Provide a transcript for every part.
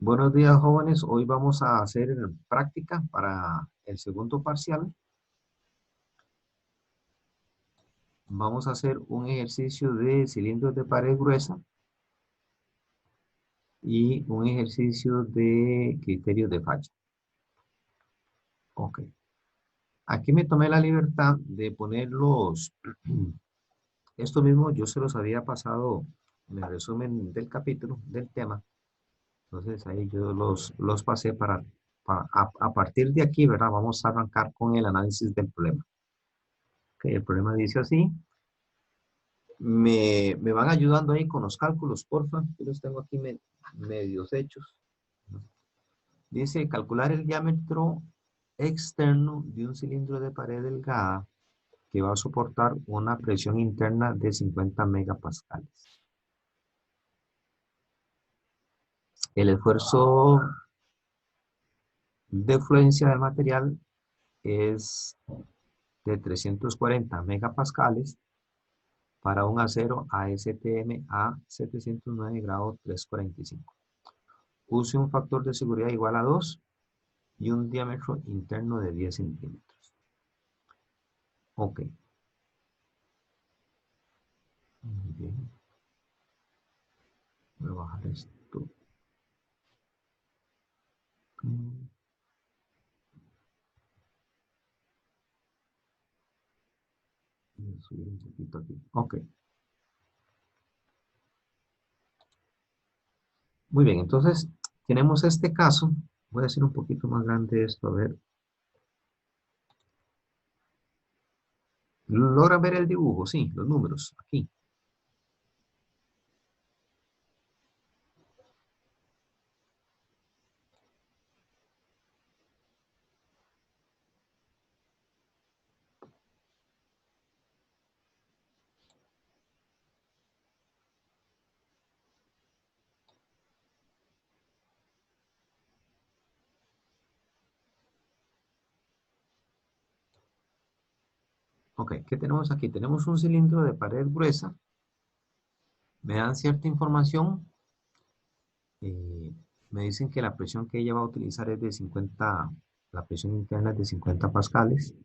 Buenos días, jóvenes. Hoy vamos a hacer práctica para el segundo parcial. Vamos a hacer un ejercicio de cilindros de pared gruesa y un ejercicio de criterios de falla. Ok. Aquí me tomé la libertad de ponerlos, esto mismo yo se los había pasado en el resumen del capítulo, del tema. Entonces ahí yo los pasé a partir de aquí, ¿verdad? Vamos a arrancar con el análisis del problema. Ok, el problema dice así. Me van ayudando ahí con los cálculos, porfa. Yo los tengo aquí medios hechos. Dice, calcular el diámetro externo de un cilindro de pared delgada que va a soportar una presión interna de 50 megapascales. El esfuerzo de fluencia del material es de 340 megapascales para un acero ASTM a 709 grados 345. Use un factor de seguridad igual a 2 y un diámetro interno de 10 centímetros. Ok. Muy bien. Voy a bajar esto. Voy a subir un poquito aquí. Ok. Muy bien, entonces tenemos este caso. Voy a hacer un poquito más grande esto, a ver. ¿Logran ver el dibujo? Sí, los números, aquí. Ok, ¿qué tenemos aquí? Tenemos un cilindro de pared gruesa. Me dan cierta información. Me dicen que la presión que ella va a utilizar es de 50, la presión interna es de 50 pascales.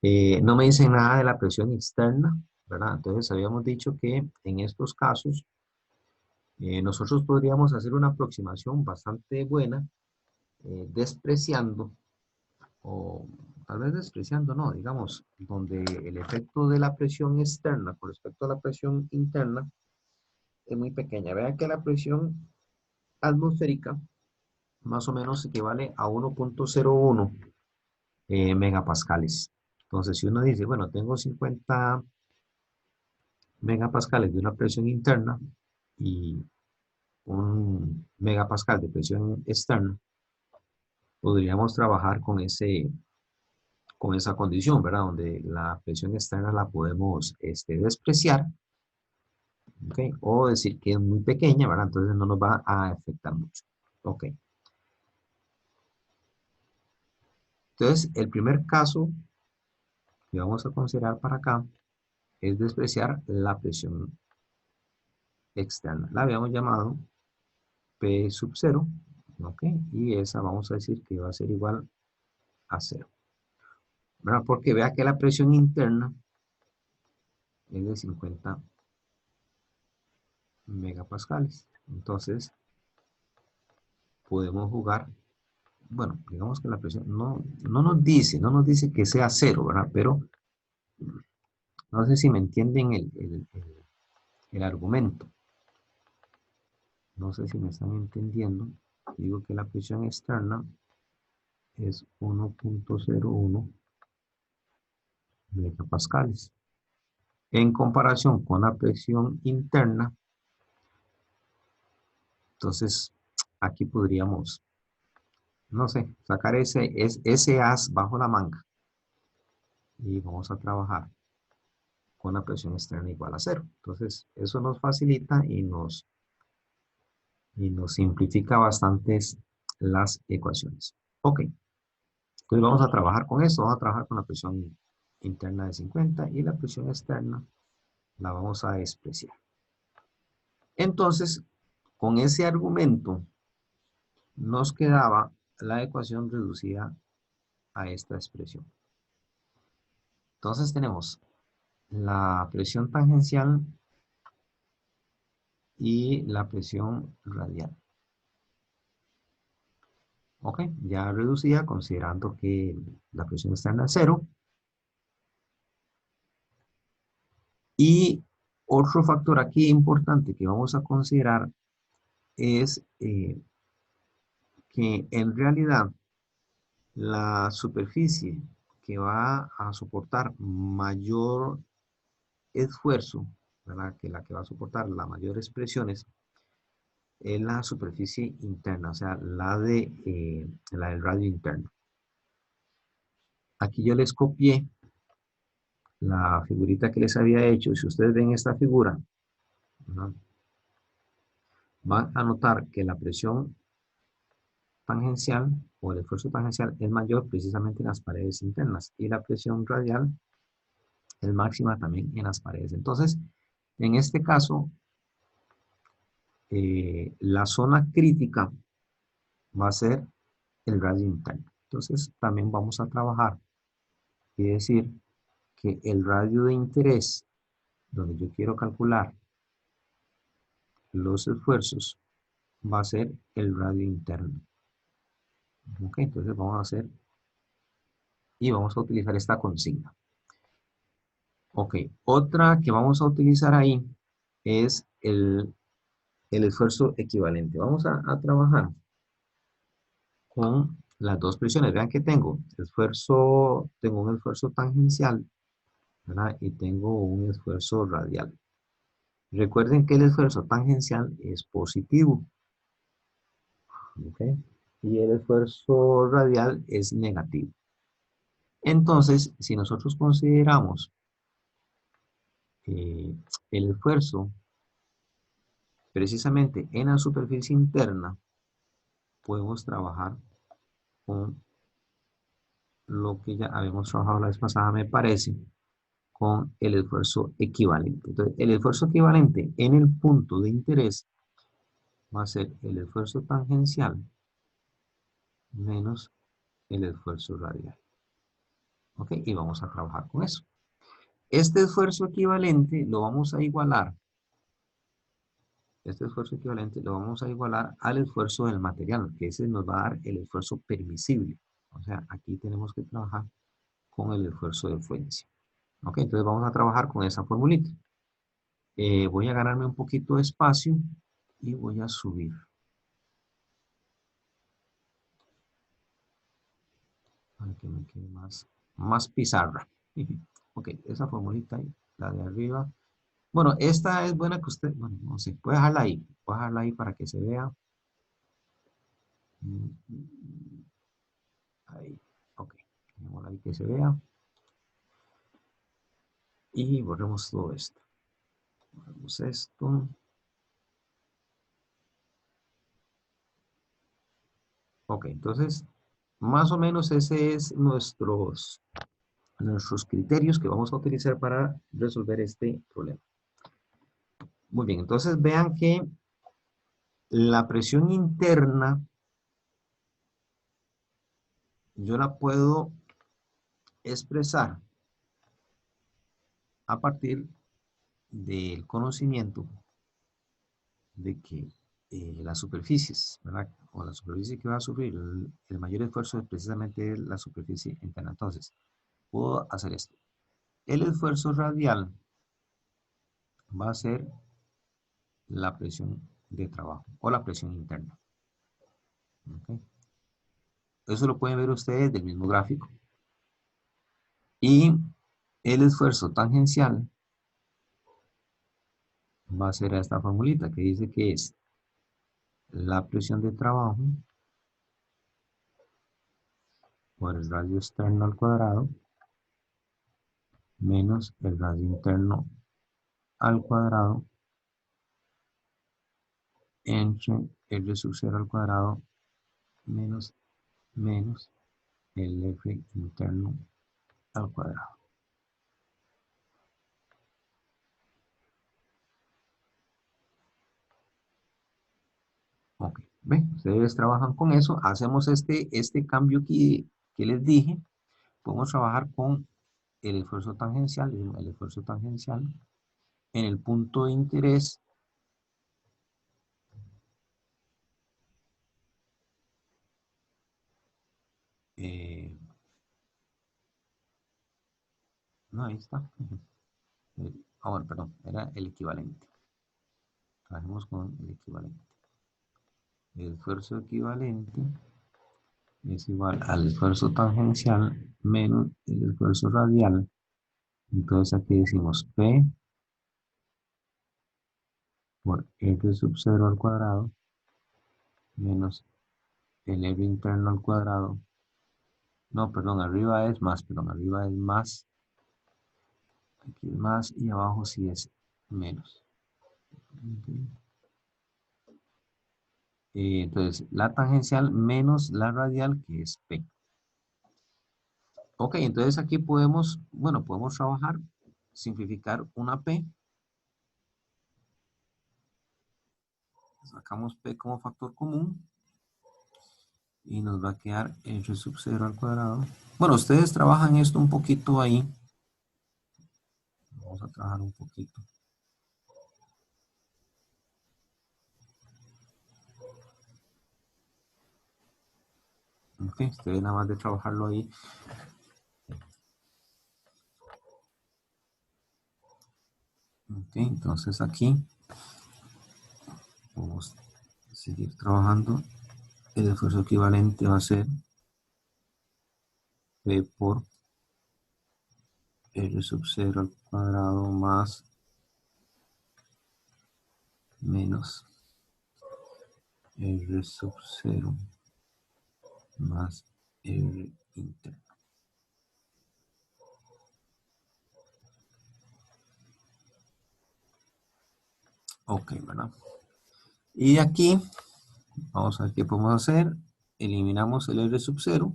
No me dicen nada de la presión externa, ¿verdad? Entonces habíamos dicho que en estos casos nosotros podríamos hacer una aproximación bastante buena, despreciando, o tal vez despreciando, no, digamos, donde el efecto de la presión externa con respecto a la presión interna es muy pequeña. Vean que la presión atmosférica más o menos equivale a 1.01 megapascales. Entonces, si uno dice, bueno, tengo 50 megapascales de una presión interna y un megapascal de presión externa, podríamos trabajar con esa condición, ¿verdad? Donde la presión externa la podemos despreciar, ¿ok? O decir que es muy pequeña, ¿verdad? Entonces no nos va a afectar mucho, ¿ok? Entonces, el primer caso que vamos a considerar para acá es despreciar la presión externa. La habíamos llamado P sub 0, ¿ok? Y esa vamos a decir que va a ser igual a 0, ¿verdad? Porque vea que la presión interna es de 50 megapascales. Entonces, podemos jugar, bueno, digamos que la presión no nos dice que sea 0, ¿verdad? Pero no sé si me entienden el argumento. No sé si me están entendiendo. Digo que la presión externa es 1.01 megapascales. En comparación con la presión interna, entonces aquí podríamos, no sé, sacar ese as bajo la manga y vamos a trabajar con la presión externa igual a 0. Entonces eso nos facilita y nos simplifica bastantes las ecuaciones. Ok, entonces vamos a trabajar con eso, vamos a trabajar con la presión interna de 50 y la presión externa la vamos a despreciar. Entonces, con ese argumento nos quedaba la ecuación reducida a esta expresión. Entonces tenemos la presión tangencial y la presión radial. Ok, ya reducida considerando que la presión externa es 0. Y otro factor aquí importante que vamos a considerar es que en realidad la superficie que va a soportar mayor esfuerzo, ¿verdad? Que la que va a soportar las mayores presiones, es la superficie interna, o sea, la del radio interno. Aquí yo les copié la figurita que les había hecho. Si ustedes ven esta figura, ¿verdad? Van a notar que la presión tangencial o el esfuerzo tangencial es mayor precisamente en las paredes internas y la presión radial es máxima también en las paredes. Entonces, en este caso, la zona crítica va a ser el radio interno. Entonces, también vamos a trabajar y decir que el radio de interés, donde yo quiero calcular los esfuerzos, va a ser el radio interno. Ok, entonces vamos a hacer y vamos a utilizar esta consigna. Ok, otra que vamos a utilizar ahí es el esfuerzo equivalente. Vamos a trabajar con las dos presiones. Vean que tengo un esfuerzo tangencial, ¿verdad? Y tengo un esfuerzo radial. Recuerden que el esfuerzo tangencial es positivo, ¿ok? Y el esfuerzo radial es negativo. Entonces, si nosotros consideramos el esfuerzo precisamente en la superficie interna, podemos trabajar con lo que ya habíamos trabajado la vez pasada, me parece, con el esfuerzo equivalente. Entonces, el esfuerzo equivalente en el punto de interés va a ser el esfuerzo tangencial menos el esfuerzo radial. ¿Ok? Y vamos a trabajar con eso. Este esfuerzo equivalente lo vamos a igualar. Este esfuerzo equivalente lo vamos a igualar al esfuerzo del material, que ese nos va a dar el esfuerzo permisible. O sea, aquí tenemos que trabajar con el esfuerzo de fuerza. Ok, entonces vamos a trabajar con esa formulita. Voy a ganarme un poquito de espacio y voy a subir. Para que me quede más pizarra. Ok, esa formulita ahí, la de arriba. Bueno, esta es buena que usted, bueno, no sé, puede dejarla ahí. Voy a dejarla ahí para que se vea. Ahí, ok. Dejémosla ahí que se vea. Y borremos todo esto. Borremos esto. Ok, entonces, más o menos ese es nuestros criterios que vamos a utilizar para resolver este problema. Muy bien, entonces vean que la presión interna yo la puedo expresar a partir del conocimiento de que las superficies, ¿verdad? O la superficie que va a sufrir el mayor esfuerzo es precisamente la superficie interna. Entonces, puedo hacer esto. El esfuerzo radial va a ser la presión de trabajo o la presión interna. ¿Okay? Eso lo pueden ver ustedes del mismo gráfico. Y el esfuerzo tangencial va a ser esta formulita que dice que es la presión de trabajo por el radio externo al cuadrado menos el radio interno al cuadrado entre R sub 0 al cuadrado menos el F interno al cuadrado. Ok, ¿ven? Ustedes trabajan con eso. Hacemos este cambio que les dije. Podemos trabajar con el esfuerzo tangencial. El esfuerzo tangencial en el punto de interés. eh, no, ahí está. Ahora, perdón, era el equivalente. Trabajemos con el equivalente. El esfuerzo equivalente es igual al esfuerzo tangencial menos el esfuerzo radial. Entonces aquí decimos P por R sub 0 al cuadrado menos el R interno al cuadrado. No, perdón, arriba es más, perdón, arriba es más. Aquí es más y abajo sí es menos. Okay. Entonces, la tangencial menos la radial que es P. Ok, entonces aquí podemos, bueno, podemos trabajar, simplificar una P. Sacamos P como factor común. Y nos va a quedar R sub 0 al cuadrado. Bueno, ustedes trabajan esto un poquito ahí. Vamos a trabajar un poquito. Ok, ustedes nada más de trabajarlo ahí. Ok, entonces aquí vamos a seguir trabajando. El esfuerzo equivalente va a ser P por R sub 0 al cuadrado más menos R sub 0 más R interno. Ok, ¿verdad? Y aquí, vamos a ver qué podemos hacer. Eliminamos el R sub 0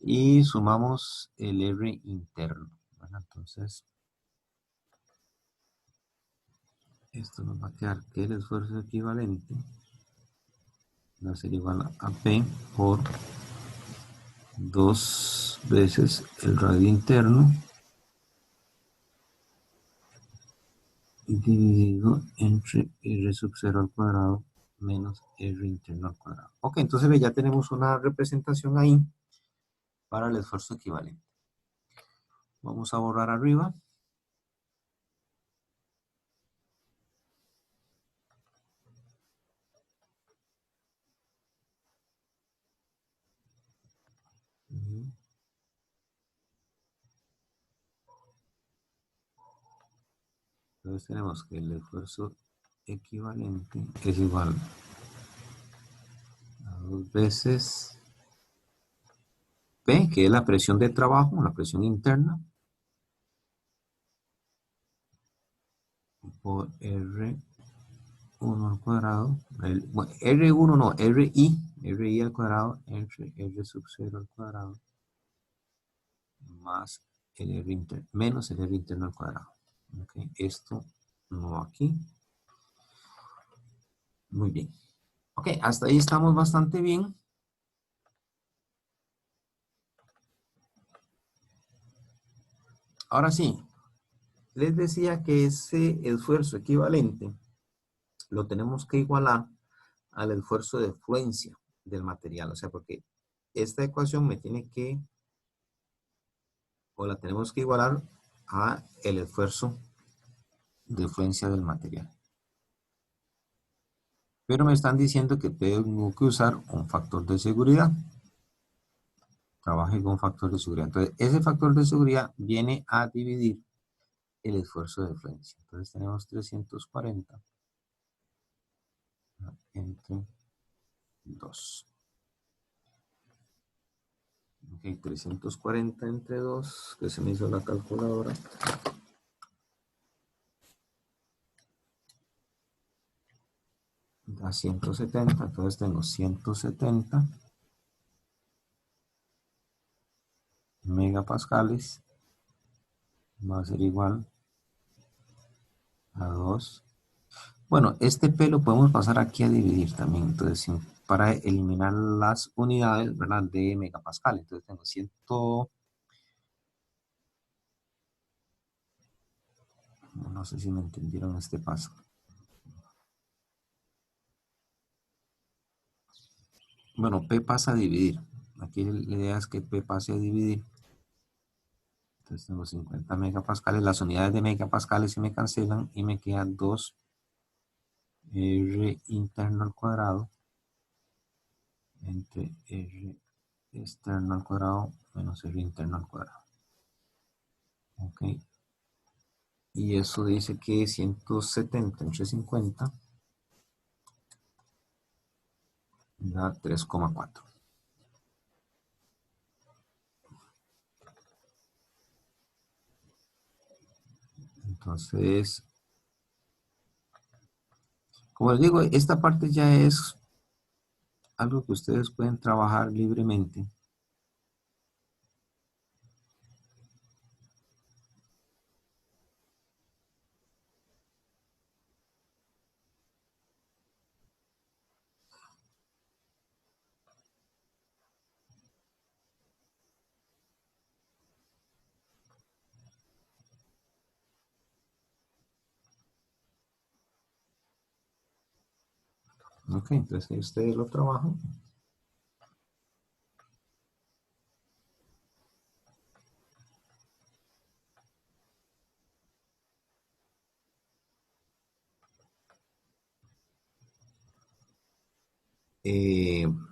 y sumamos el R interno. Bueno, entonces, esto nos va a quedar que el esfuerzo equivalente va a ser igual a P por 2 veces el radio interno dividido entre R sub 0 al cuadrado menos R interno al cuadrado. Ok, entonces ya tenemos una representación ahí para el esfuerzo equivalente. Vamos a borrar arriba. Entonces tenemos que el esfuerzo equivalente es igual a 2 veces P, que es la presión de trabajo, la presión interna, por R1 al cuadrado, bueno, R1 no, RI al cuadrado entre R sub 0 al cuadrado más el R interno, menos el R interno al cuadrado. Okay, esto no aquí. Muy bien. Ok, hasta ahí estamos bastante bien. Ahora sí, les decía que ese esfuerzo equivalente lo tenemos que igualar al esfuerzo de fluencia del material. O sea, porque esta ecuación me tiene que, o la tenemos que igualar a el esfuerzo de fluencia del material. Pero me están diciendo que tengo que usar un factor de seguridad. Trabaje con factor de seguridad. Entonces, ese factor de seguridad viene a dividir el esfuerzo de fluencia. Entonces, tenemos 340 entre 2. Ok, 340 entre 2, que se me hizo la calculadora. Da 170, entonces tengo 170 megapascales, va a ser igual a 2 Bueno, este P lo podemos pasar aquí a dividir también. Entonces, para eliminar las unidades, ¿verdad? De megapascal. Entonces tengo 100, no sé si me entendieron este paso. Bueno, P pasa a dividir. Aquí la idea es que P pase a dividir. Entonces tengo 50 megapascales. Las unidades de megapascales se me cancelan y me quedan 2 R interno al cuadrado entre R externo al cuadrado menos R interno al cuadrado. Ok. Y eso dice que 170 entre 50 da 3,4. Entonces, como les digo, esta parte ya es algo que ustedes pueden trabajar libremente. Ok, entonces ustedes lo trabajan.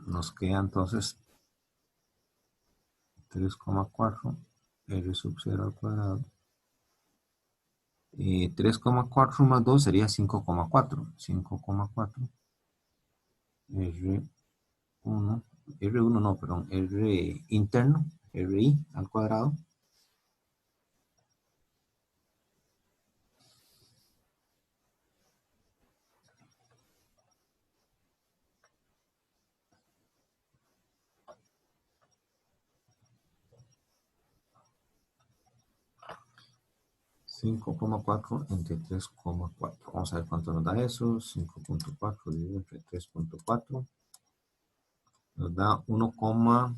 Nos queda entonces 3,4 R sub 0 al cuadrado. 3,4 más 2 sería 5,4. 5,4 R1, R1 no, perdón, R interno, RI al cuadrado. 5,4 entre 3,4. Vamos a ver cuánto nos da eso. 5,4 dividido entre 3,4. Nos da 1,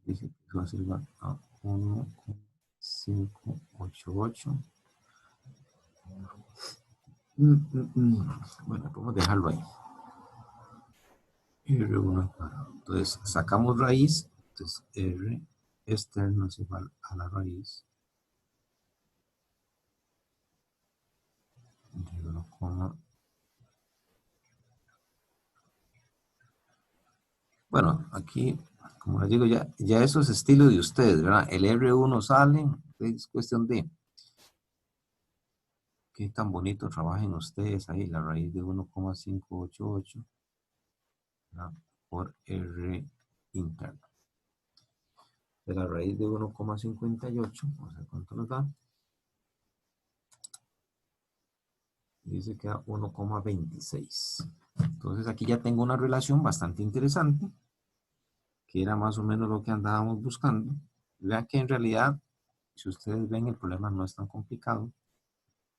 dice que va a ser igual a 1,588. Bueno, podemos dejarlo ahí. R1 al cuadrado. Entonces, sacamos raíz. Entonces, R externo es igual a la raíz de 1, bueno, aquí, como les digo, ya eso es estilo de ustedes, ¿verdad? El R1 sale, es cuestión de qué tan bonito trabajen ustedes ahí, la raíz de 1,588, ¿verdad? Por R interno. De la raíz de 1,58, vamos a ver cuánto nos da. Dice que da 1,26. Entonces aquí ya tengo una relación bastante interesante, que era más o menos lo que andábamos buscando. Vean que en realidad, si ustedes ven, el problema no es tan complicado.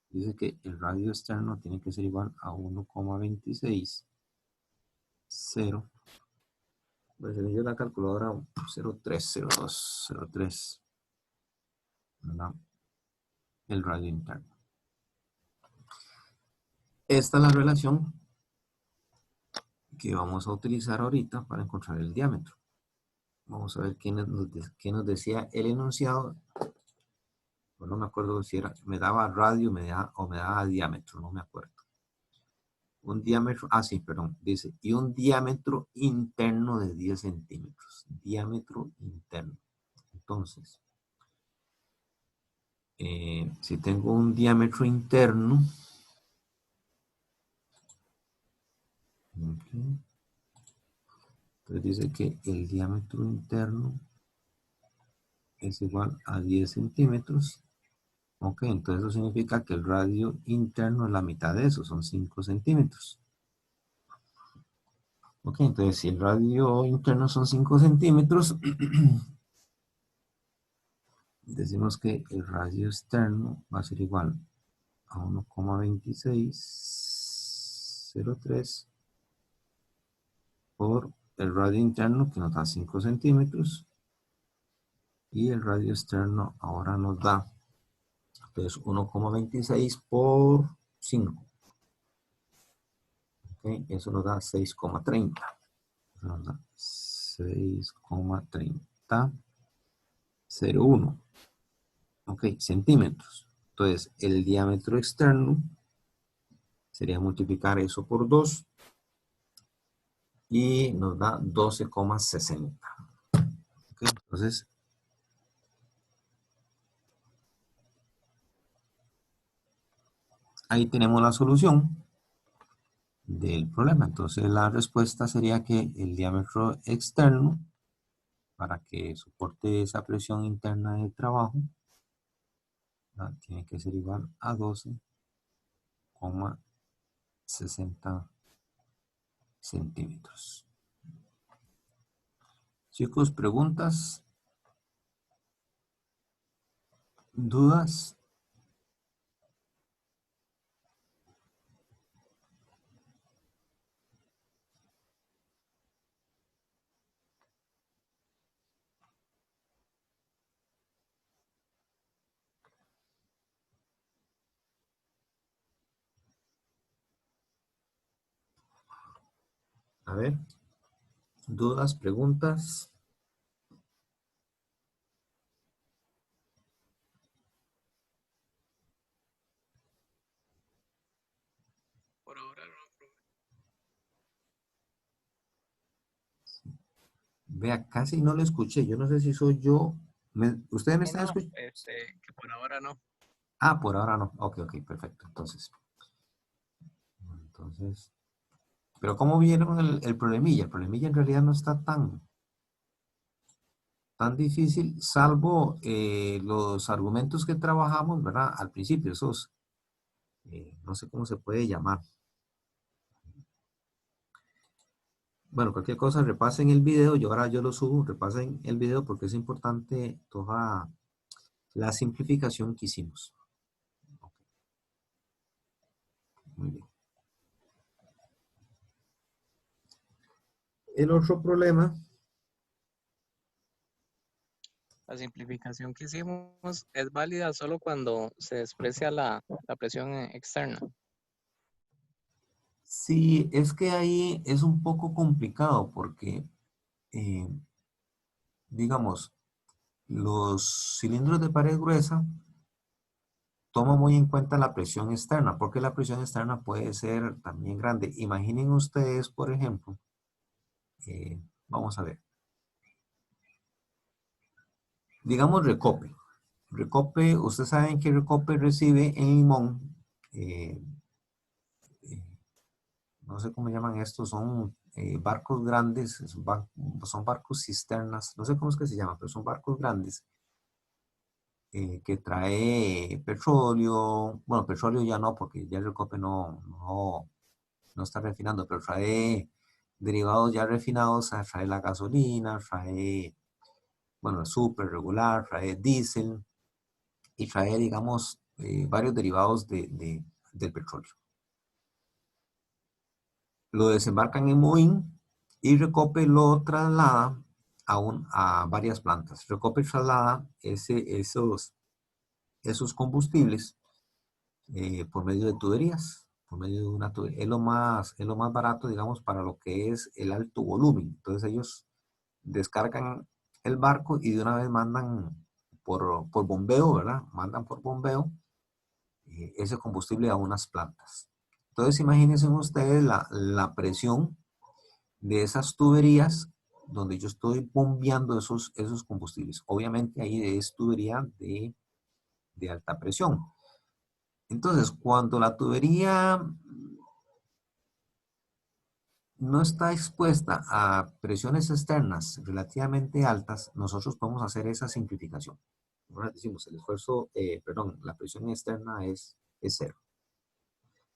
Dice que el radio externo tiene que ser igual a 1,26, 0. Pues le dio la calculadora 0,302, 0,3, ¿verdad? El radio interno. Esta es la relación que vamos a utilizar ahorita para encontrar el diámetro. Vamos a ver qué nos decía el enunciado. Pues no me acuerdo si era, me daba radio o me daba diámetro, no me acuerdo. Un diámetro, sí, perdón, dice, y un diámetro interno de 10 centímetros. Diámetro interno. Entonces, si tengo un diámetro interno, okay, entonces dice que el diámetro interno es igual a 10 centímetros. Ok, entonces eso significa que el radio interno es la mitad de eso, son 5 centímetros. Ok, entonces si el radio interno son 5 centímetros, decimos que el radio externo va a ser igual a 1,2603 por el radio interno, que nos da 5 centímetros, y el radio externo ahora nos da, entonces, 1,26 por 5. ¿Okay? Eso nos da 6,30. Eso nos da 6,3001. Ok, centímetros. Entonces, el diámetro externo sería multiplicar eso por 2 y nos da 12,60. Okay, entonces, ahí tenemos la solución del problema. Entonces, la respuesta sería que el diámetro externo, para que soporte esa presión interna del trabajo, tiene que ser igual a 12,60 centímetros. Chicos, preguntas, dudas. A ver, dudas, preguntas. Por ahora no, profe. Vea, casi no lo escuché. Yo no sé si soy yo. ¿Ustedes me No, están no, escuchando? que por ahora no. Ah, por ahora no. Ok, ok, perfecto. Entonces, pero ¿cómo vieron el problemilla? El problemilla en realidad no está tan difícil, salvo los argumentos que trabajamos, ¿verdad? Al principio, esos, no sé cómo se puede llamar. Bueno, cualquier cosa, repasen el video. Yo lo subo, repasen el video porque es importante toda la simplificación que hicimos. Ok, muy bien. El otro problema, La simplificación que hicimos es válida solo cuando se desprecia la presión externa. sí, es que ahí es un poco complicado porque, eh, digamos, los cilindros de pared gruesa toman muy en cuenta la presión externa, porque la presión externa puede ser también grande. Imaginen ustedes, por ejemplo, vamos a ver, digamos Recope. Recope, ustedes saben que Recope recibe en Limón, eh, eh, no sé cómo llaman estos, son barcos grandes, son barcos cisternas, no sé cómo es que se llaman, pero son barcos grandes que trae petróleo, bueno, petróleo ya no, porque ya el Recope no está refinando, pero trae derivados ya refinados, trae la gasolina, trae, bueno, el súper regular, trae diésel y trae, digamos, varios derivados del petróleo. Lo desembarcan en Moín y Recope lo traslada a varias plantas. Recope traslada esos combustibles por medio de tuberías, por medio de una tubería. Es lo más barato, digamos, para lo que es el alto volumen. Entonces ellos descargan el barco y de una vez mandan por bombeo, ¿verdad? Mandan por bombeo ese combustible a unas plantas. Entonces imagínense ustedes la presión de esas tuberías donde yo estoy bombeando esos combustibles. Obviamente ahí es tubería de alta presión. Entonces, cuando la tubería no está expuesta a presiones externas relativamente altas, nosotros podemos hacer esa simplificación. Ahora decimos, el esfuerzo, perdón, la presión externa es cero.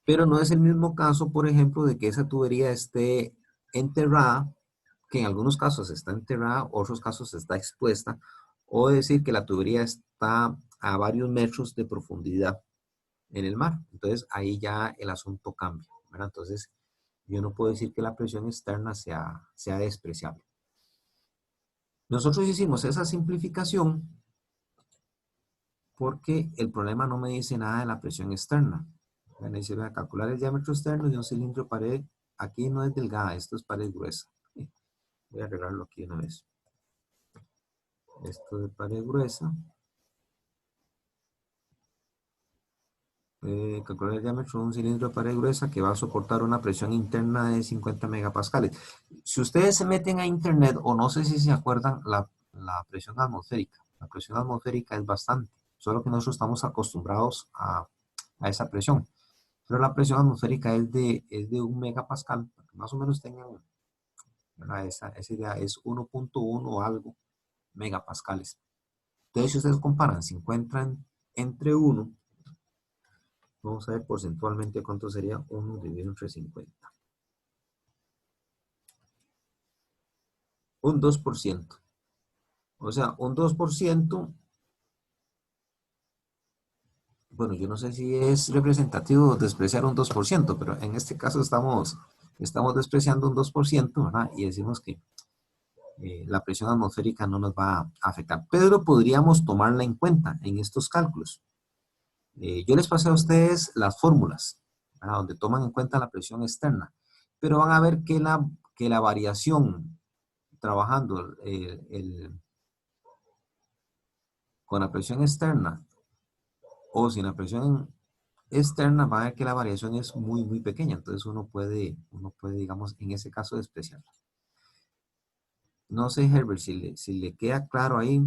Pero no es el mismo caso, por ejemplo, de que esa tubería esté enterrada, que en algunos casos está enterrada, otros casos está expuesta, o decir que la tubería está a varios metros de profundidad en el mar. Entonces ahí ya el asunto cambia, ¿verdad? Entonces yo no puedo decir que la presión externa sea despreciable. Nosotros hicimos esa simplificación porque el problema no me dice nada de la presión externa. Me dice, voy a calcular el diámetro externo de un cilindro de pared. Aquí no es delgada, esto es pared gruesa. Voy a arreglarlo aquí una vez. Esto de pared gruesa. Calcular el diámetro de un cilindro de pared gruesa que va a soportar una presión interna de 50 megapascales. Si ustedes se meten a internet, o no sé si se acuerdan, la presión atmosférica. La presión atmosférica es bastante, solo que nosotros estamos acostumbrados a esa presión. Pero la presión atmosférica es de 1 megapascal, para que más o menos tengan, ¿verdad? Esa idea, es 1.1 o algo megapascales. Entonces, si ustedes comparan, si encuentran entre 1, vamos a ver porcentualmente cuánto sería 1 dividido entre 50. Un 2%. O sea, un 2%, bueno, yo no sé si es representativo despreciar un 2%, pero en este caso estamos despreciando un 2%, ¿verdad? Y decimos que la presión atmosférica no nos va a afectar. Pero podríamos tomarla en cuenta en estos cálculos. Yo les pasé a ustedes las fórmulas, ¿verdad? Donde toman en cuenta la presión externa, pero van a ver que la variación trabajando con la presión externa o sin la presión externa, va a ver que la variación es muy, muy pequeña. Entonces uno puede, digamos, en ese caso despreciarla. No sé, Herbert, si le queda claro ahí.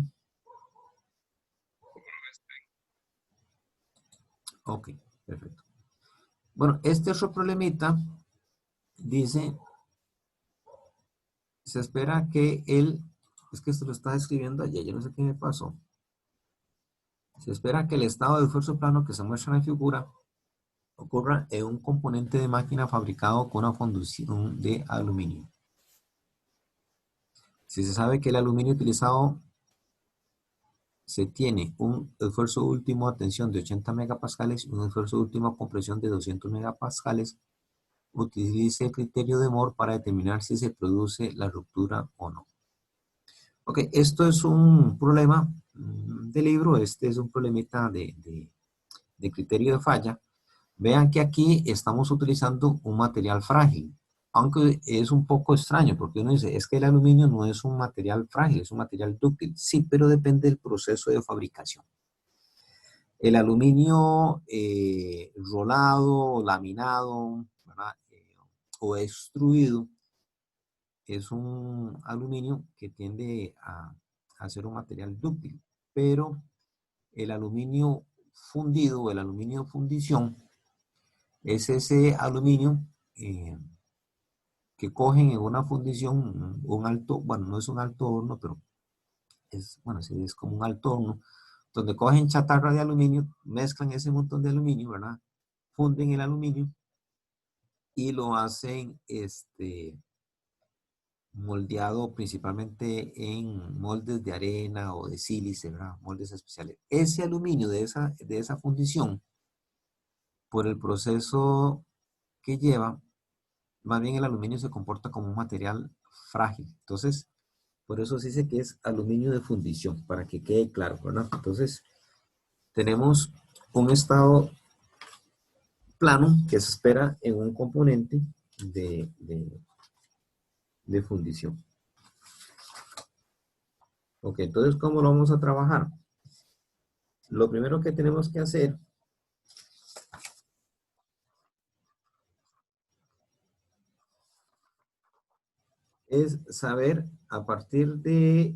Ok, perfecto. Bueno, este otro problemita dice, se espera que es que esto lo estaba escribiendo ayer, yo no sé qué me pasó. Se espera que el estado de esfuerzo plano que se muestra en la figura ocurra en un componente de máquina fabricado con una fundición de aluminio. Si se sabe que el aluminio utilizado se tiene un esfuerzo último de tensión de 80 megapascales y un esfuerzo último de compresión de 200 megapascales, utilice el criterio de Moore para determinar si se produce la ruptura o no. Ok, esto es un problema de libro, este es un problemita de criterio de falla. Vean que aquí estamos utilizando un material frágil, aunque es un poco extraño porque uno dice, es que el aluminio no es un material frágil, es un material dúctil. Sí, pero depende del proceso de fabricación. El aluminio rolado, laminado, ¿verdad? O extruido es un aluminio que tiende a ser un material dúctil, pero el aluminio fundido o el aluminio de fundición es ese aluminio que cogen en una fundición, un alto, bueno, no es un alto horno, pero es, bueno, sí, es como un alto horno, donde cogen chatarra de aluminio, mezclan ese montón de aluminio, ¿verdad? Funden el aluminio y lo hacen moldeado principalmente en moldes de arena o de sílice, ¿verdad? Moldes especiales. Ese aluminio de esa fundición, por el proceso que lleva, más bien el aluminio se comporta como un material frágil. Entonces, por eso se dice que es aluminio de fundición, para que quede claro, ¿verdad? Entonces, tenemos un estado plano que se espera en un componente de fundición. Ok, entonces, ¿cómo lo vamos a trabajar? Lo primero que tenemos que hacer es saber a partir de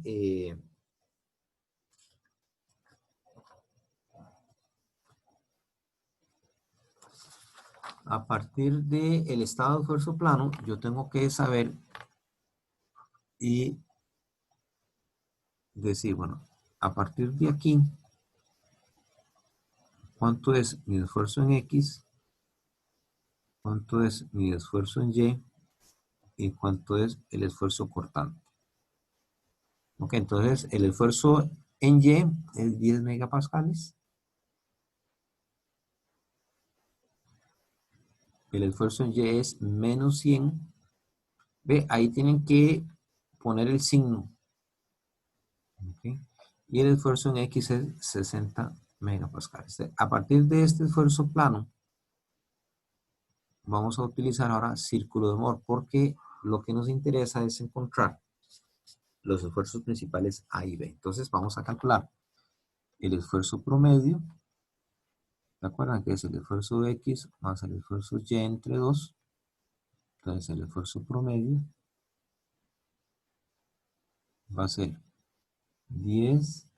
el estado de esfuerzo plano, yo tengo que saber y decir, bueno, a partir de aquí, ¿cuánto es mi esfuerzo en X? ¿Cuánto es mi esfuerzo en Y? ¿Y cuánto es el esfuerzo cortante? Ok, entonces el esfuerzo En Y es 10 megapascales. El esfuerzo en Y es menos 100. Ve, ahí tienen que poner el signo. ¿Okay? Y el esfuerzo en X es 60 megapascales. A partir de este esfuerzo plano, vamos a utilizar ahora círculo de Moore, porque lo que nos interesa es encontrar los esfuerzos principales A y B. Entonces vamos a calcular el esfuerzo promedio. ¿Se acuerdan que es el esfuerzo de X más el esfuerzo Y entre 2? Entonces el esfuerzo promedio va a ser 10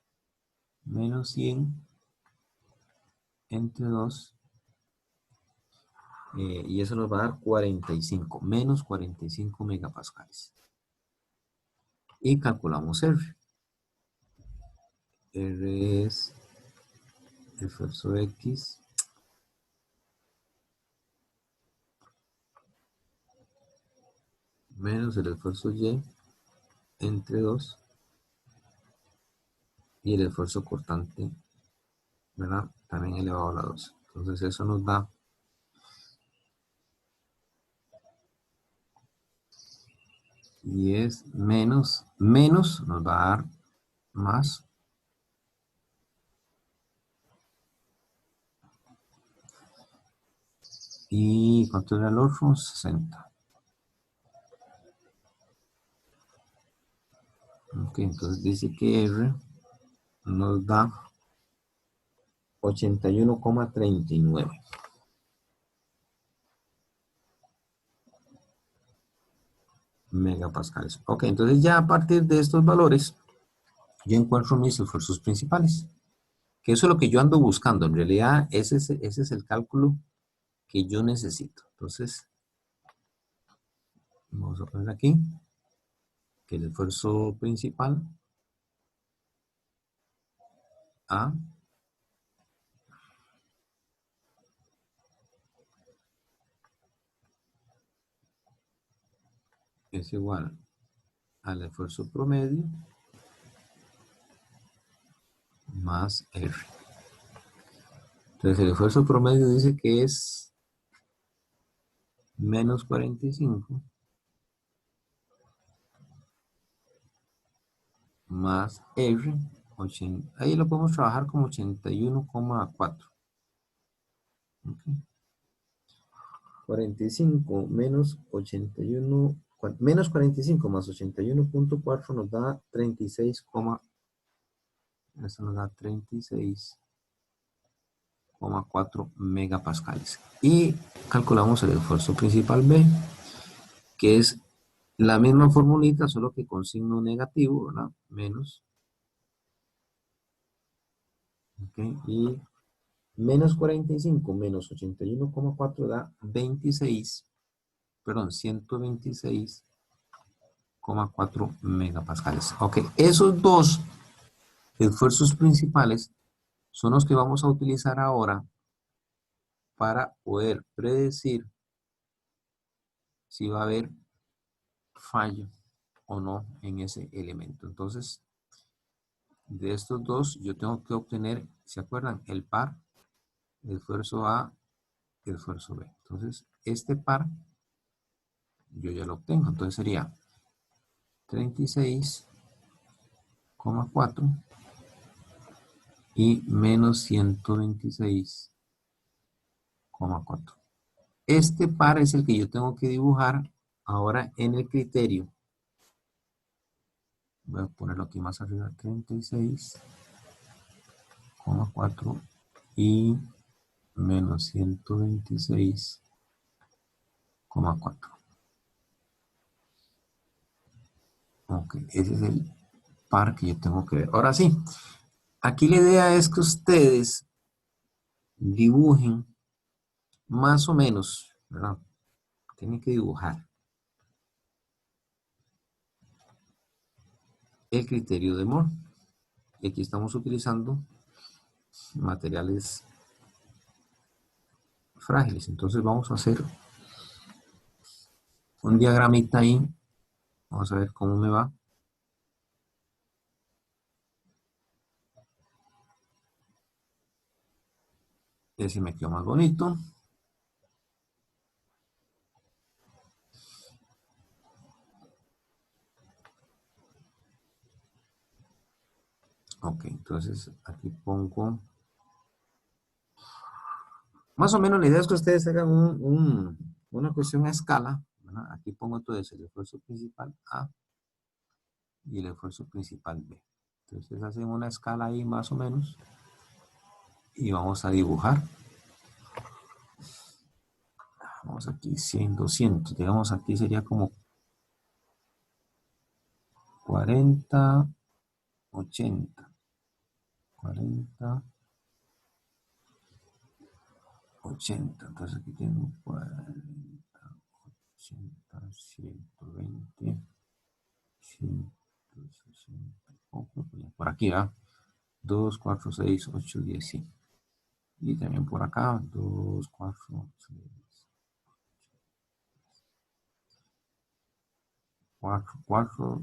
menos 100 entre 2. Y eso nos va a dar 45, menos 45 megapascales. Y calculamos R. R es el esfuerzo X menos el esfuerzo Y entre 2 y el esfuerzo cortante, ¿verdad? También elevado a la 2. Entonces eso nos da 10 menos nos va a dar más. ¿Y cuánto era el otro? 60. Ok, entonces dice que R nos da 81,39 megapascales. Ok, entonces ya a partir de estos valores, yo encuentro mis esfuerzos principales. Que eso es lo que yo ando buscando. En realidad, ese es el cálculo que yo necesito. Entonces, vamos a poner aquí que el esfuerzo principal A es igual al esfuerzo promedio más R. Entonces el esfuerzo promedio dice que es menos 45 más R, 80, ahí lo podemos trabajar como 81,4. Okay. 45 menos 81, menos 45 más 81,4 nos da 36, eso nos da 36,4 megapascales. Y calculamos el esfuerzo principal B, que es la misma formulita, solo que con signo negativo, ¿verdad? Menos. Okay. Y menos 45 menos 81,4 da 26, perdón, 126,4 megapascales. Ok, esos dos esfuerzos principales son los que vamos a utilizar ahora para poder predecir si va a haber fallo o no en ese elemento. Entonces, de estos dos, yo tengo que obtener, ¿se acuerdan? El par, el esfuerzo A, el esfuerzo B. Entonces, este par, yo ya lo obtengo. Entonces sería 36,4 y menos 126,4. Este par es el que yo tengo que dibujar ahora en el criterio. Voy a ponerlo aquí más arriba, 36,4 y menos 126,4. Ok, ese es el par que yo tengo que ver. Ahora sí, aquí la idea es que ustedes dibujen más o menos, ¿verdad? Tienen que dibujar el criterio de Moore. Y aquí estamos utilizando materiales frágiles. Entonces vamos a hacer un diagramita ahí. Vamos a ver cómo me va. Ese me quedó más bonito. Ok, entonces aquí pongo... Más o menos la idea es que ustedes hagan una cuestión a escala, ¿verdad? Aquí pongo entonces el esfuerzo principal A y el esfuerzo principal B. Entonces hacen una escala ahí más o menos y vamos a dibujar. Vamos aquí 100, 200. Digamos aquí sería como 40, 80. 40, 80. Entonces aquí tengo 40, 80, 120, 160. Por aquí va. 2, 4, 6, 8, 10, sí. Y también por acá, 2, 4, 6, 4, 4.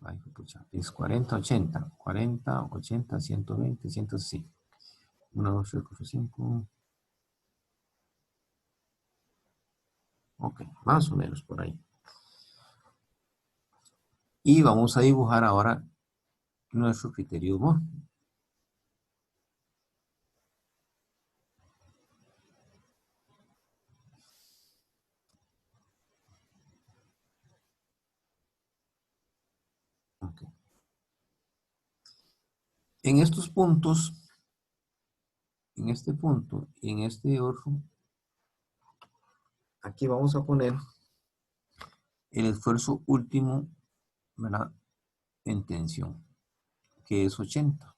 Ay, pucha, es 40, 80. 40, 80, 120, 100, sí. 1, 2, 3, 4, 5. Ok, más o menos por ahí. Y vamos a dibujar ahora nuestro criterio de humor. Okay. En estos puntos, en este punto y en este otro, aquí vamos a poner el esfuerzo último, ¿verdad? En tensión, que es 80.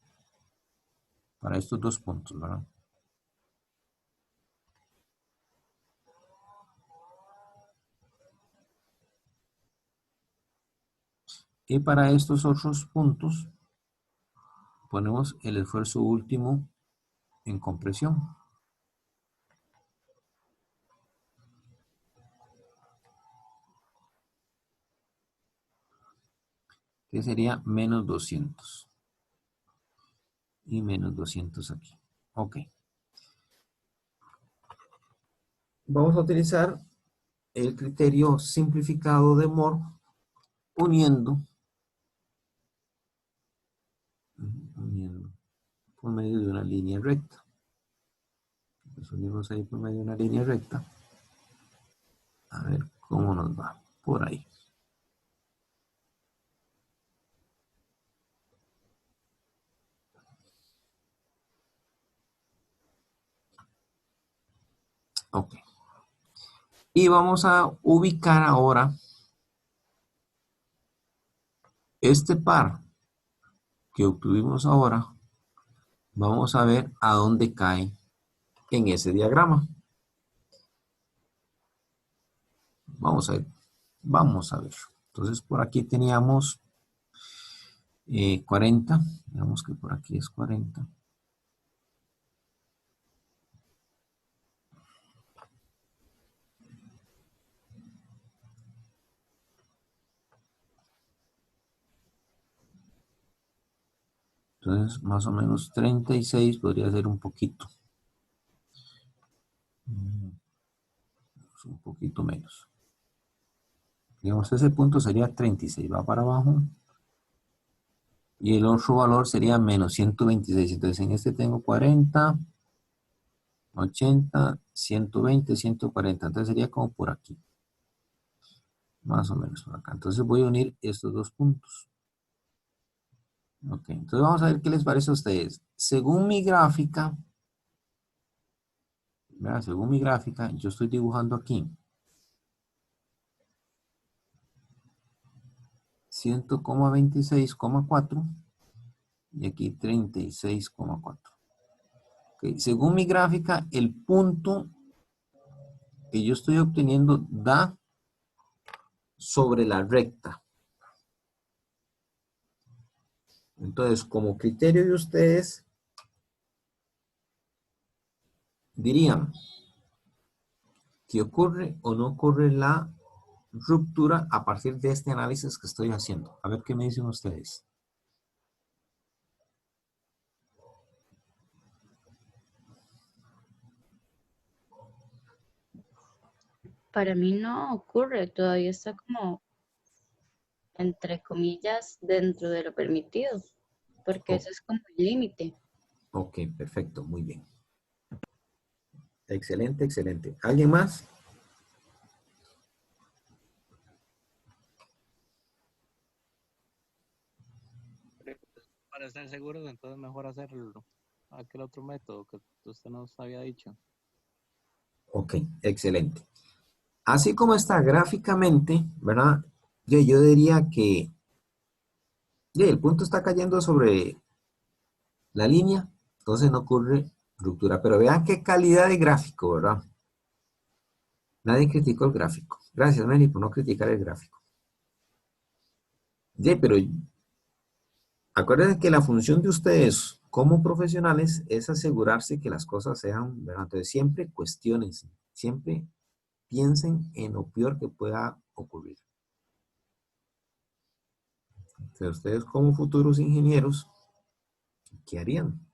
Para estos dos puntos, ¿verdad? Y para estos otros puntos, ponemos el esfuerzo último en compresión, que sería menos 200. Y menos 200 aquí. Ok. Vamos a utilizar el criterio simplificado de Moore uniendo por medio de una línea recta. Nos unimos ahí por medio de una línea recta. A ver cómo nos va. Por ahí. Ok. Y vamos a ubicar ahora este par que obtuvimos ahora. Vamos a ver a dónde cae en ese diagrama. Vamos a ver. Vamos a ver. Entonces por aquí teníamos 40. Digamos que por aquí es 40. Entonces, más o menos 36 podría ser un poquito. Un poquito menos. Digamos, ese punto sería 36, va para abajo. Y el otro valor sería menos 126. Entonces, en este tengo 40, 80, 120, 140. Entonces, sería como por aquí. Más o menos por acá. Entonces, voy a unir estos dos puntos. Ok, entonces vamos a ver qué les parece a ustedes. Según mi gráfica, ¿verdad? Según mi gráfica, yo estoy dibujando aquí 100,26,4 y aquí 36,4. Okay. Según mi gráfica, el punto que yo estoy obteniendo da sobre la recta. Entonces, como criterio de ustedes, dirían que ocurre o no ocurre la ruptura a partir de este análisis que estoy haciendo. A ver qué me dicen ustedes. Para mí no ocurre, todavía está como, entre comillas, dentro de lo permitido, porque Oh, eso es como el límite. ok, perfecto, muy bien. Excelente, excelente. ¿Alguien más? Para estar seguros, entonces mejor hacer aquel otro método que usted nos había dicho. Ok, excelente. Así como está gráficamente, ¿verdad? Yo diría que el punto está cayendo sobre la línea, entonces no ocurre ruptura. Pero vean qué calidad de gráfico, ¿verdad? Nadie criticó el gráfico. Gracias, Meli, por no criticar el gráfico. Pero acuérdense que la función de ustedes como profesionales es asegurarse que las cosas sean, ¿verdad? Entonces siempre cuestionense, siempre piensen en lo peor que pueda ocurrir. Entonces ustedes como futuros ingenieros, ¿qué harían?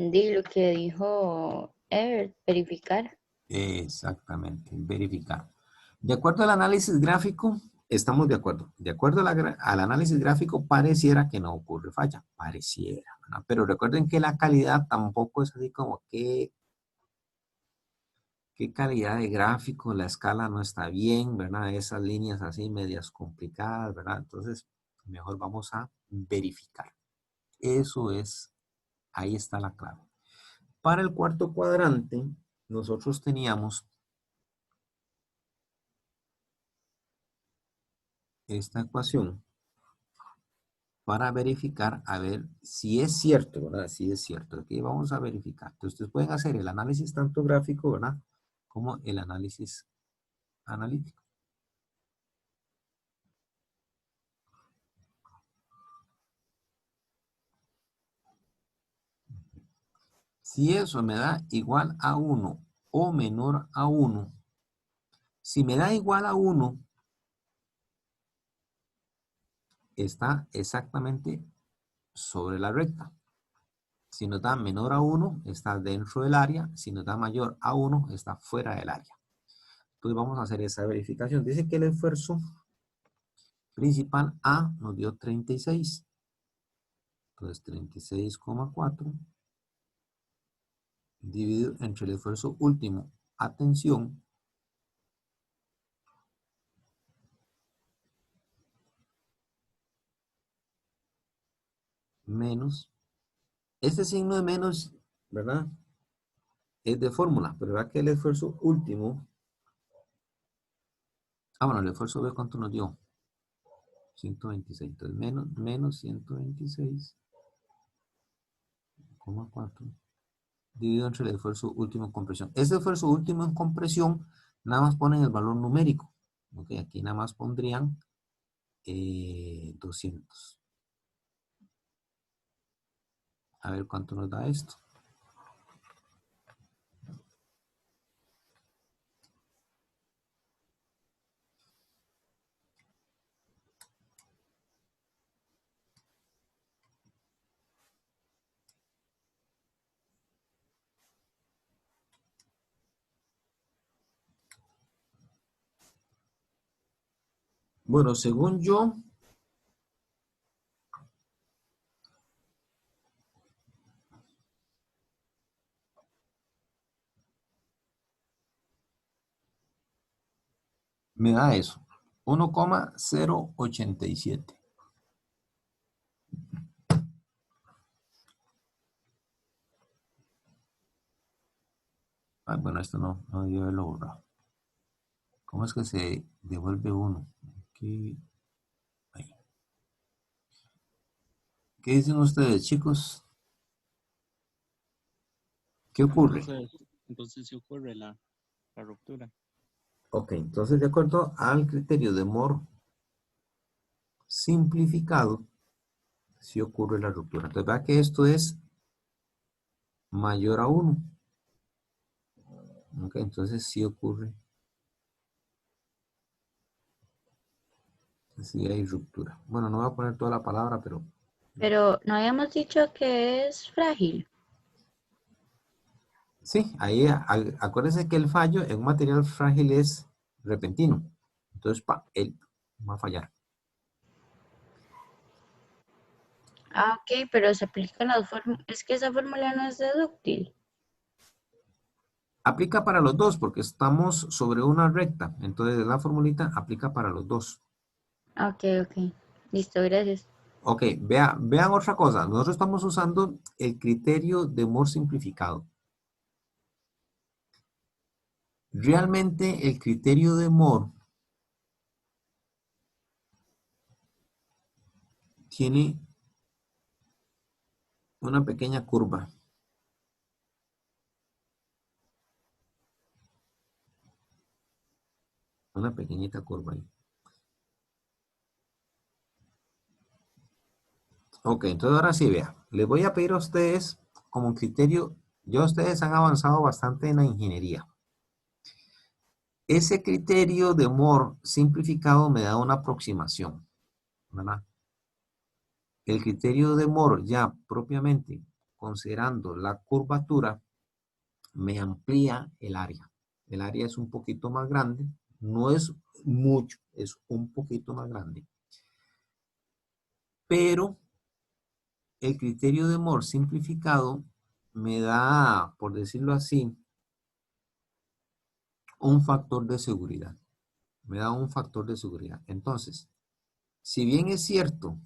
Di lo que dijo Ever, verificar. Exactamente, verificar. De acuerdo al análisis gráfico, estamos de acuerdo. De acuerdo a al análisis gráfico, pareciera que no ocurre falla. Pareciera, ¿verdad? Pero recuerden que la calidad tampoco es así como que qué calidad de gráfico, la escala no está bien, ¿verdad? Esas líneas así medias complicadas, ¿verdad? Entonces, mejor vamos a verificar. Eso es, ahí está la clave. Para el cuarto cuadrante, nosotros teníamos esta ecuación para verificar, a ver si es cierto, ¿verdad? Si es cierto. Aquí vamos a verificar. Entonces, ustedes pueden hacer el análisis tanto gráfico, ¿verdad? Como el análisis analítico. Si eso me da igual a 1 o menor a 1, si me da igual a 1, está exactamente sobre la recta. Si nos da menor a 1, está dentro del área. Si nos da mayor a 1, está fuera del área. Entonces vamos a hacer esa verificación. Dice que el esfuerzo principal A nos dio 36. Entonces 36,4 dividido entre el esfuerzo último. Atención. Menos. Este signo de menos, ¿verdad? Es de fórmula, pero ¿verdad que el esfuerzo último? Bueno, el esfuerzo B, ¿cuánto nos dio? 126. Entonces, menos 126,4 dividido entre el esfuerzo último en compresión. Este esfuerzo último en compresión, nada más ponen el valor numérico. Ok, aquí nada más pondrían 200. A ver cuánto nos da esto. Bueno, según yo, me da eso. 1,087. Bueno, esto no debió haberlo borrado. ¿Cómo es que se devuelve uno? Aquí, ahí. ¿Qué dicen ustedes, chicos? ¿Qué ocurre? Entonces sí ocurre la ruptura. Ok, entonces de acuerdo al criterio de Moore simplificado, sí ocurre la ruptura. Entonces vea que esto es mayor a 1. Ok, entonces sí ocurre. Sí hay ruptura. Bueno, no voy a poner toda la palabra, pero Pero no habíamos dicho que es frágil. sí, ahí acuérdense que el fallo en un material frágil es repentino. Entonces, él va a fallar. Ah, ok, pero se aplican las fórmulas. Es que esa fórmula no es deductible. Aplica para los dos porque estamos sobre una recta. Entonces, la formulita aplica para los dos. Ok, ok. Listo, gracias. Ok, vean otra cosa. Nosotros estamos usando el criterio de Moore simplificado. Realmente el criterio de Moore tiene una pequeña curva. Una pequeñita curva ahí. Ok, entonces ahora sí, vea. Les voy a pedir a ustedes como criterio, ya ustedes han avanzado bastante en la ingeniería. Ese criterio de Moore simplificado me da una aproximación, ¿verdad? El criterio de Moore ya propiamente, considerando la curvatura, me amplía el área. El área es un poquito más grande, no es mucho, es un poquito más grande. Pero el criterio de Moore simplificado me da, por decirlo así, un factor de seguridad. Me da un factor de seguridad. Entonces, si bien es cierto,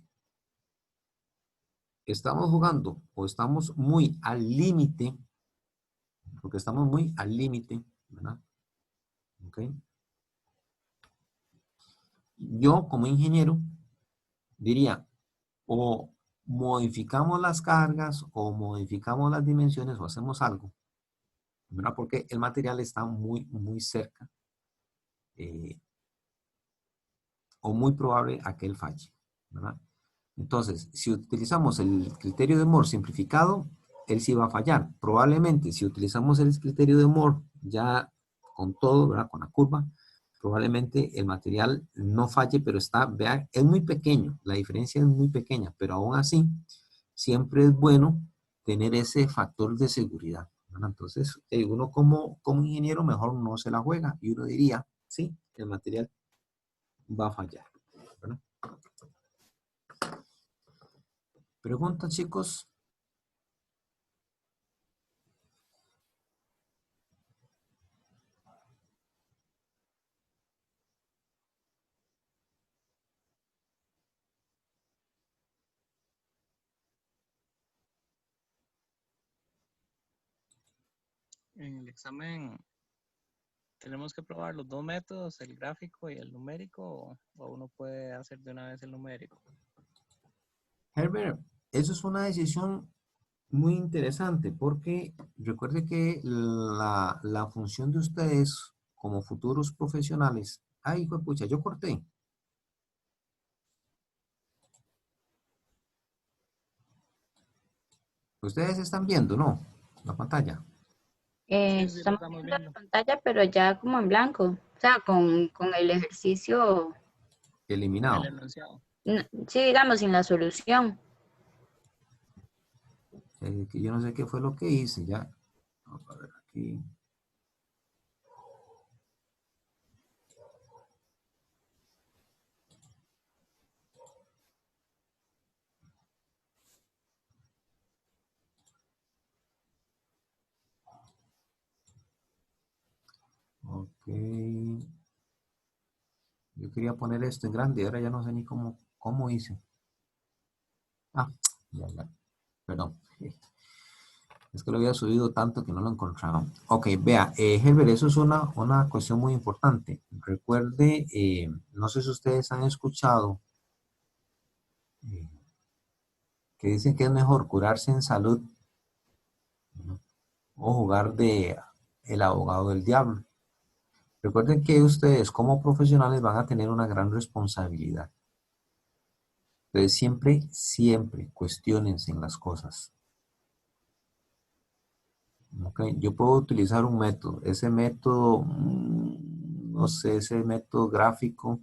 estamos jugando o estamos muy al límite, porque estamos muy al límite, ¿verdad? ¿Ok? Yo como ingeniero diría, o modificamos las cargas o modificamos las dimensiones o hacemos algo, ¿verdad? Porque el material está muy, muy cerca eh, o muy probable a que él falle, ¿verdad? Entonces, si utilizamos el criterio de Moore simplificado, él sí va a fallar. Probablemente, si utilizamos el criterio de Moore ya con todo, ¿verdad? Con la curva, probablemente el material no falle, pero está, vean, es muy pequeño. La diferencia es muy pequeña, pero aún así, siempre es bueno tener ese factor de seguridad, ¿verdad? Entonces, uno como ingeniero mejor no se la juega y uno diría, sí, el material va a fallar, ¿verdad? Pregunta, chicos. En el examen tenemos que probar los dos métodos, el gráfico y el numérico, o uno puede hacer de una vez el numérico. Herbert, eso es una decisión muy interesante porque recuerde que la función de ustedes como futuros profesionales, ay, hijo de pucha, yo corté. Ustedes están viendo, ¿no? La pantalla. Sí, sí, lo Estamos estamos viendo la viendo. pantalla, pero ya como en blanco. O sea, con el ejercicio, El Eliminado. enunciado. sí, digamos, sin la solución. Que yo no sé qué fue lo que hice, ya. Vamos a ver aquí. Ok. Yo quería poner esto en grande, ahora ya no sé ni cómo hice. Ah, ya. Perdón. Es que lo había subido tanto que no lo encontraba. Ok, vea, Herbert, eso es una cuestión muy importante. Recuerde, no sé si ustedes han escuchado eh, que dicen que es mejor curarse en salud, ¿no? O jugar de el abogado del diablo. Recuerden que ustedes como profesionales van a tener una gran responsabilidad. Entonces siempre cuestionense en las cosas. Ok, yo puedo utilizar un método. Ese método, no sé, ese método gráfico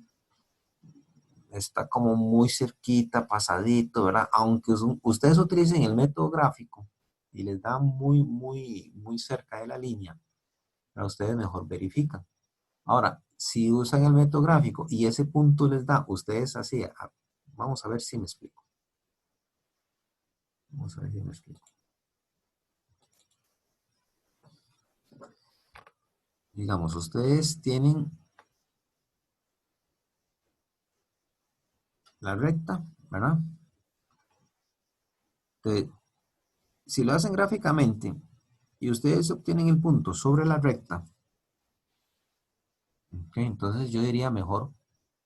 está como muy cerquita, pasadito, ¿verdad? Aunque ustedes utilicen el método gráfico y les da muy cerca de la línea, para ustedes mejor verifican. Ahora, si usan el método gráfico y ese punto les da, ustedes así, vamos a ver si me explico. Vamos a ver si me explico. Digamos, ustedes tienen la recta, ¿verdad? Entonces, si lo hacen gráficamente y ustedes obtienen el punto sobre la recta, okay, entonces yo diría mejor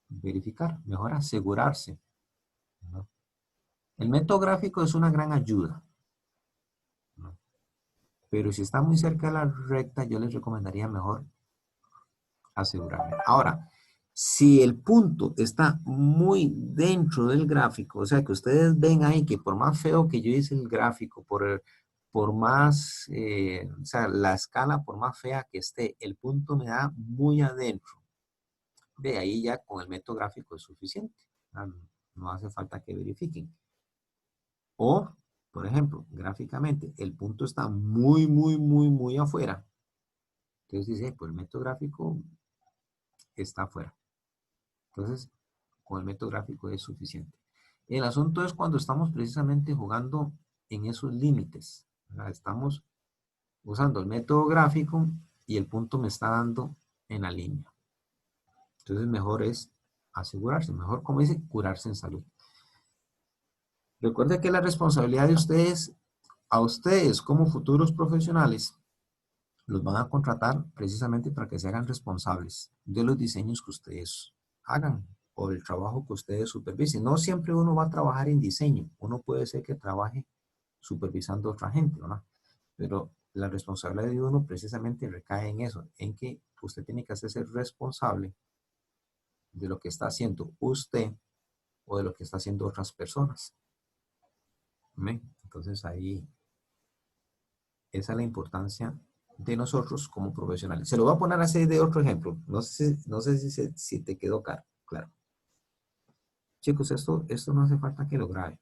verificar, mejor asegurarse, ¿no? El método gráfico es una gran ayuda, ¿no? Pero si está muy cerca de la recta, yo les recomendaría mejor asegurarme. Ahora, si el punto está muy dentro del gráfico, o sea que ustedes ven ahí que por más feo que yo hice el gráfico, por más, o sea, la escala por más fea que esté, el punto me da muy adentro. De ahí ya con el método gráfico es suficiente. No hace falta que verifiquen. O, por ejemplo, gráficamente, el punto está muy afuera. Entonces dice, pues el método gráfico está afuera. Entonces, con el método gráfico es suficiente. El asunto es cuando estamos precisamente jugando en esos límites, ¿verdad? Estamos usando el método gráfico y el punto me está dando en la línea. Entonces, mejor es asegurarse, mejor, como dice, curarse en salud. Recuerda que la responsabilidad de ustedes, a ustedes como futuros profesionales, los van a contratar precisamente para que se hagan responsables de los diseños que ustedes hagan o el trabajo que ustedes supervisen. No siempre uno va a trabajar en diseño. Uno puede ser que trabaje supervisando a otra gente, ¿verdad? Pero la responsabilidad de uno precisamente recae en eso, en que usted tiene que hacerse responsable de lo que está haciendo usted o de lo que está haciendo otras personas. ¿Ven? Entonces ahí, esa es la importancia de nosotros como profesionales. Se lo voy a poner así de otro ejemplo. No sé si te quedó claro. Chicos, esto no hace falta que lo grabe.